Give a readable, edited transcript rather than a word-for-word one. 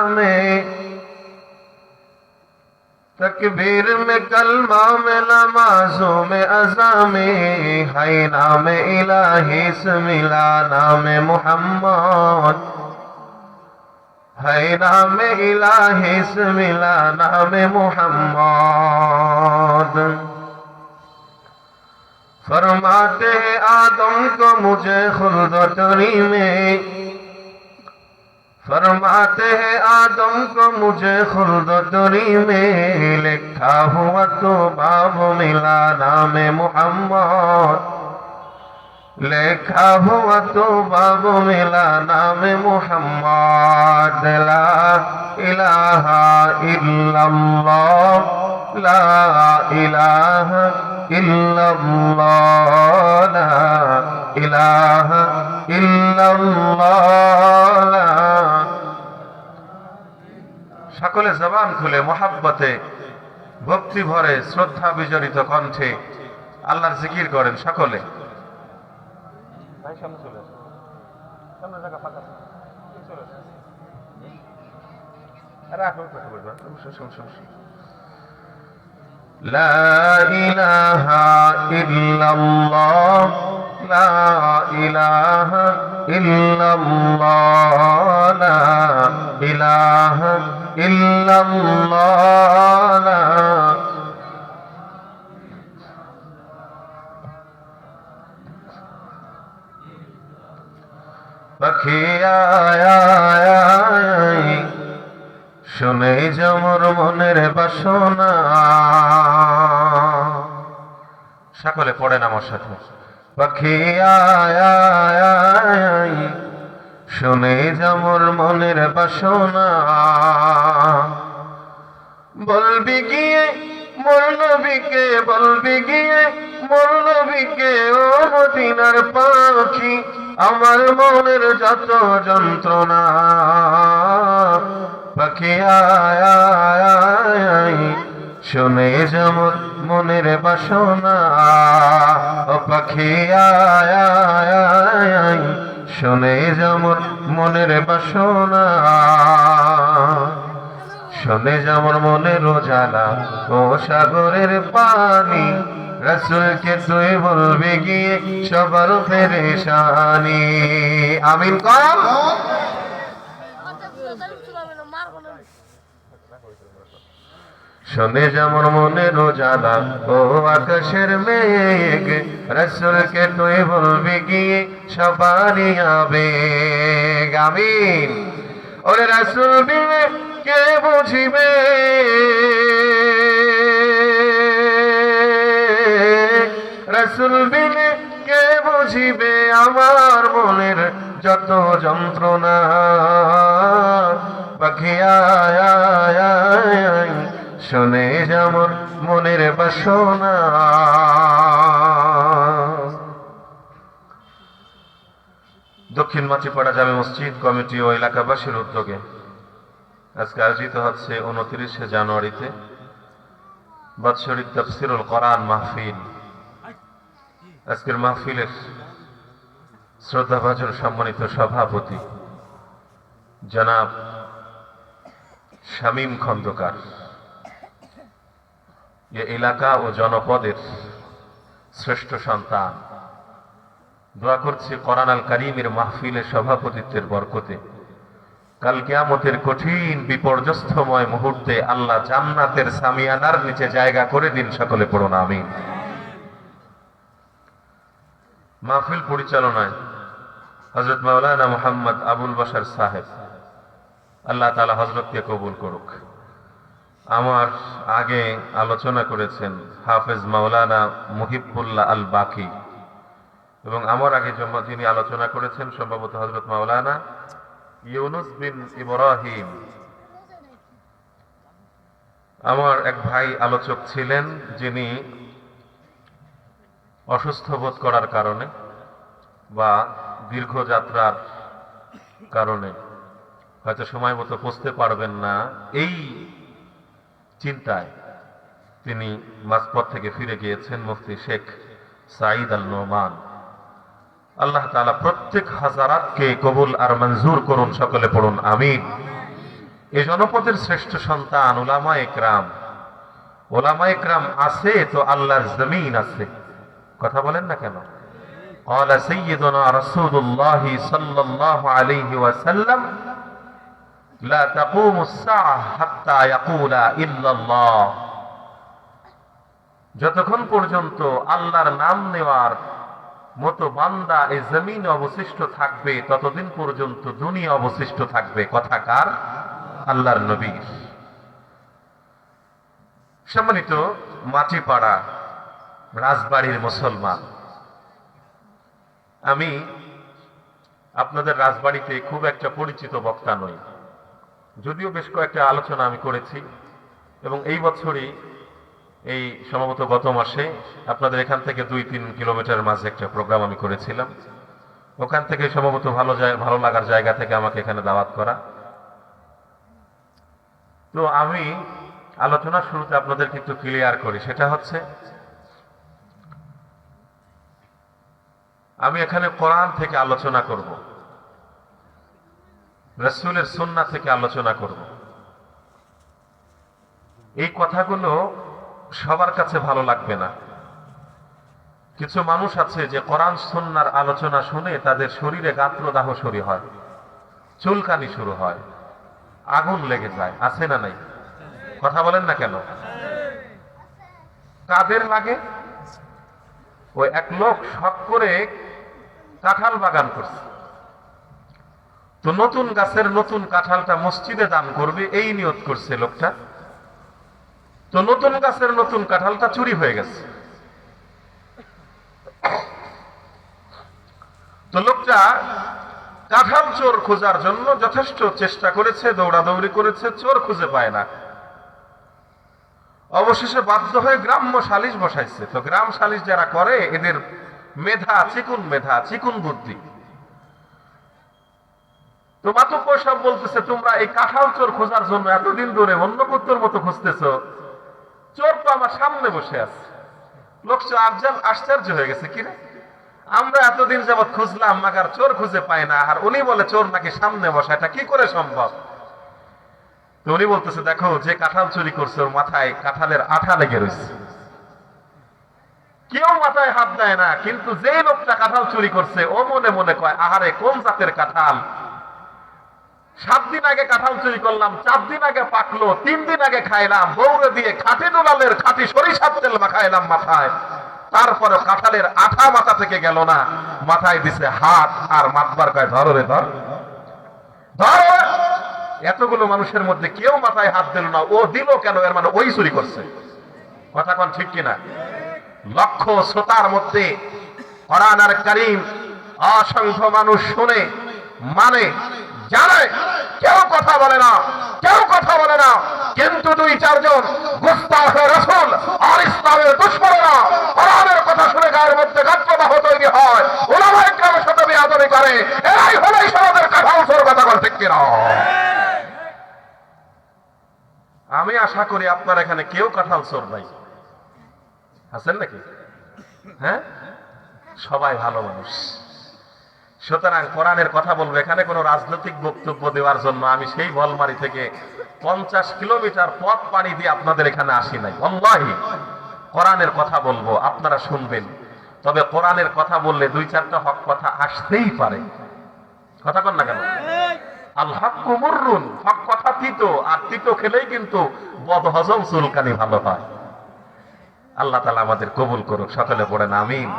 में तकबीर में कलमा में नमाजों में अज़ा में है नाम इलाही से मिला नाम मोहम्मद है नाम इलाही से मिला नाम मोहम्मद। फरमाते हैं आदम को मुझे खुल्द तरी में, फरमाते हैं आदम को मुझे खुल्द तरी में, लिखा हुआ तो बाब मिला नाम मोहम्मद, लिखा हुआ तो बाब मिला नाम मोहम्मद। ला इलाहा इल्लल्लाह ला इलाहा इल्लल्लाह ला इलाहा इल्लल्लाह। সকলে জবান খুলে মোহাব্বতে ভক্তি ভরে শ্রদ্ধা বিজড়িত কণ্ঠে আল্লাহর জিকির করেন সকলে। ভাই সামনে চলে আসুন, সামনে জায়গা ফাঁকা আছে, চলে আসুন। আরে আপনি কথা বলবেন, লা ইলাহা ইল্লাল্লাহ লা ইলাহা ইল্লাল্লাহ লা ইলাহা ইল্লাল্লাহ লা। পাখি আয় শুনে যমর মনের বাসনা, সকলে পড়েন আমার সাথে। পাখি আয় শুনে যমর মনের বাসনা, বলবি গিয়ে মোর নবীকে, বলবি গিয়ে মোর নবীকে ও মদিনার পাখি, আমার মনের যত যন্ত্রণা। পাখি আয় শুনে যমর মনের বাসনা, ও পাখি আয় শুনে যমর মনের বাসনা, শুনে যমর মনের জ্বালা ও সাগরের পানি, রাসূলকে তুই বলবি গিয়ে সবার পেরেশানি। আমিন কর। শুনে যেমন মনের জ্বালা ও আকাশের মেঘ, রাসূলকে তুই বলবি গিয়ে সবারই আবেগ। আমিন। ওরে রাসূল বিনে কে বুঝিবে, রাসূল বিনে কে বুঝিবে আমার মনের যত যন্ত্রণা। পাখি আয় শুনে যেমন মনের বাসনা। দক্ষিণ মাচিপাড়া জামে মসজিদ কমিটি ও এলাকাবাসীর উদ্যোগে আজকে আয়োজিত হচ্ছে 29শে জানুয়ারিতে বাৎসরিক তাফসীরুল কোরআন মাহফিল। আজকের মাহফিলের শ্রদ্ধাভাজন সম্মানিত সভাপতি জনাব শামীম খন্দকার, এ এলাকা ও জনপদের শ্রেষ্ঠ সন্তান। দোয়া করছি কোরআন আল কারীমের মাহফিলের সভাপতিত্বের বরকতে কাল কিয়ামতের কঠিন বিপর্যস্তময় মুহূর্তে আল্লাহ জান্নাতের সামিয়ানার নিচে জায়গা করে দিন। সকলে পড়ুন আমিন। মাহফিল পরিচালনায় হযরত মাওলানা মুহাম্মদ আবুল বাশার সাহেব, আল্লাহ তাআলা হযরতকে কবুল করুক। আমার আগে আলোচনা করেছেন হাফেজ মাওলানা মুহিবুল্লাহ আল বাকি, এবং আমার আগে যিনি আলোচনা করেছেন সম্ভবত হযরত মাওলানা ইউনুস বিন ইব্রাহিম। আমার এক ভাই আলোচক ছিলেন যিনি অসুস্থ বোধ করার কারণে বা দীর্ঘ যাত্রার কারণে হয়তো সময় মতো পৌঁছতে পারবেন না, এই চিন্তায় তিনি মাঝপথ থেকে ফিরে গিয়েছেন মুফতি শেখ সাঈদ আল নোমান। আল্লাহ তাআলা প্রত্যেক হাজারাতকে কবুল আর মঞ্জুর করুন। সকলে পড়ুন আমিন। এই জনপদের শ্রেষ্ঠ সন্তান উলামায়ে কেরাম। উলামায়ে কেরাম আছে তো আল্লাহর জমিন আছে। কথা বলেন না কেন? قال سيدنا رسول الله صلى الله عليه وسلم لا تقوم الساعة حتى يقول إلا الله। যতক্ষণ পর্যন্ত আল্লাহর নাম নেওয়ার মতো বান্দা এই জমিনে অবশিষ্ট থাকবে ততদিন পর্যন্ত দুনিয়া অবশিষ্ট থাকবে। কথা কার? আল্লাহর নবীর। সম্মানিত মাটিপাড়া রাজবাড়ির মুসলমান, আমি আপনাদের রাজবাড়িতে খুব একটা পরিচিত বক্তা নই, যদিও বেশ কয়েকটা আলোচনা আমি করেছি এবং এই বছরই এই সম্ভবত গত মাসে আপনাদের এখান থেকে 2-3 কিলোমিটার মাঝে একটা প্রোগ্রাম আমি করেছিলাম। ওখান থেকে সম্ভবত ভালো লাগার জায়গা থেকে আমাকে এখানে দাওয়াত করা। তো আমি আলোচনার শুরুতে আপনাদেরকে একটু ক্লিয়ার করি, সেটা হচ্ছে আমি এখানে কোরআন থেকে আলোচনা করব, রাসূলের সুন্নাহ থেকে আলোচনা করব। এই কথাগুলো সবার কাছে ভালো লাগবে না। কিছু মানুষ আছে যে কোরআন সুন্নাহর আলোচনা শুনে তাদের শরীরে গাত্রদাহ শুরু হয়, চুলকানি শুরু হয়, আগুন লেগে যায়। আছে না নাই? কথা বলেন না কেন? কাদের লাগে? ওই এক লোক শখ করে কাঁঠাল বাগান করছে, তো নতুন গাছের নতুন কাঁঠালটা মসজিদে দান করবে এই নিয়ত করছে লোকটা। তো নতুন গাছের নতুন কাঁঠালটা চুরি হয়ে গেছে। তো লোকটা কাঁঠাল চোর খোঁজার জন্য যথেষ্ট চেষ্টা করেছে, দৌড়াদৌড়ি করেছে, চোর খুঁজে পায় না। অবশেষে বাধ্য হয়ে গ্রাম্য সালিশ বসাইছে। তো গ্রাম সালিশ যারা করে এদের মেধা, চিকুন বুদ্ধি। তো মাতুব্বর সব বলতেছে, তোমরা এই কাঁঠাল চোর খোঁজার জন্য এতদিন ধরে অন্য কুত্তর মতো খুঁজতেছো, চোর তো আমার সামনে বসে আছে। লোক আশ্চর্য হয়ে গেছে, কিরে আমরা এতদিন যাবৎ খুঁজলাম মাগার চোর খুঁজে পাই না, আর উনি বলে চোর নাকি সামনে বসা, এটা কি করে সম্ভব? তো উনি বলতেছে, দেখো যে কাঁঠাল চুরি করছে ওর মাথায় কাঁঠালের আঠা লেগে রয়েছে। কেউ মাথায় হাত দেয় না, কিন্তু যে লোকটা কাঁঠাল চুরি করছে ও মনে মনে কয়, আহারে কোন জাতের কাঁঠাল, 7 দিন আগে কাঁঠাল চুরি করলাম, 4 দিন আগে পাকলো, 3 দিন আগে খাইলাম, বৌরে দিয়ে খাঁটি দুলালের খাঁটি সরিষার তেল মাখাইলাম মাথায়, তারপরে কাঁঠালের আঠা মাথা থেকে গেল না, মাথায় দিছে হাত, আর মাতবার কয় ধরো রে ধর ধরো। এতগুলো মানুষের মধ্যে কেউ মাথায় হাত দিল না, ও দিল কেন? এর মানে ওই চুরি করছে। কথা কোন ঠিক কিনা? লক্ষ শ্রোতার মধ্যে কোরআন আর কারীম অসংখ্য মানুষ শুনে মানে জানে, কেউ কথা বলে না, কেউ কথা বলে না, কিন্তু 2-4 জন গুস্তাখে রাসূল আর ইসলামের দুশমনেরা কোরআনের কথা শুনে গায়ের মধ্যে গাত্রদাহ তৈরি হয়, উলামায়ে কেরামের সাথে বেয়াদবি করে, এরাই হলো সমাজের কাঁঠাল চোর। কথা বল ঠিক কিনা? আমি আশা করি আপনার এখানে কেউ কাঁঠাল চোর নাই, আছেন নাকি? হ্যাঁ, সবাই ভালো মানুষ। সুতরাং কোরআনের কথা বলবো, এখানে কোনো রাজনৈতিক বক্তব্য দেওয়ার জন্য আমি সেই বলমারি থেকে 50 কিলোমিটার পথ পাড়ি দিয়ে আপনাদের এখানে আসি নাই। আল্লাহি কোরআনের কথা বলবো, আপনারা শুনবেন। তবে কোরআনের কথা বললে 2-4টা হক কথা আসতেই পারে। কথা কন না কেন? আল হাক্কু মুররুন, হক কথা তিতো, আর তিতো খেলেই কিন্তু বদহজম চুলকানি ভালো হয়। আল্লাহ তাআলা আমাদের কবুল করুক। সকলে পড়েন আমিন।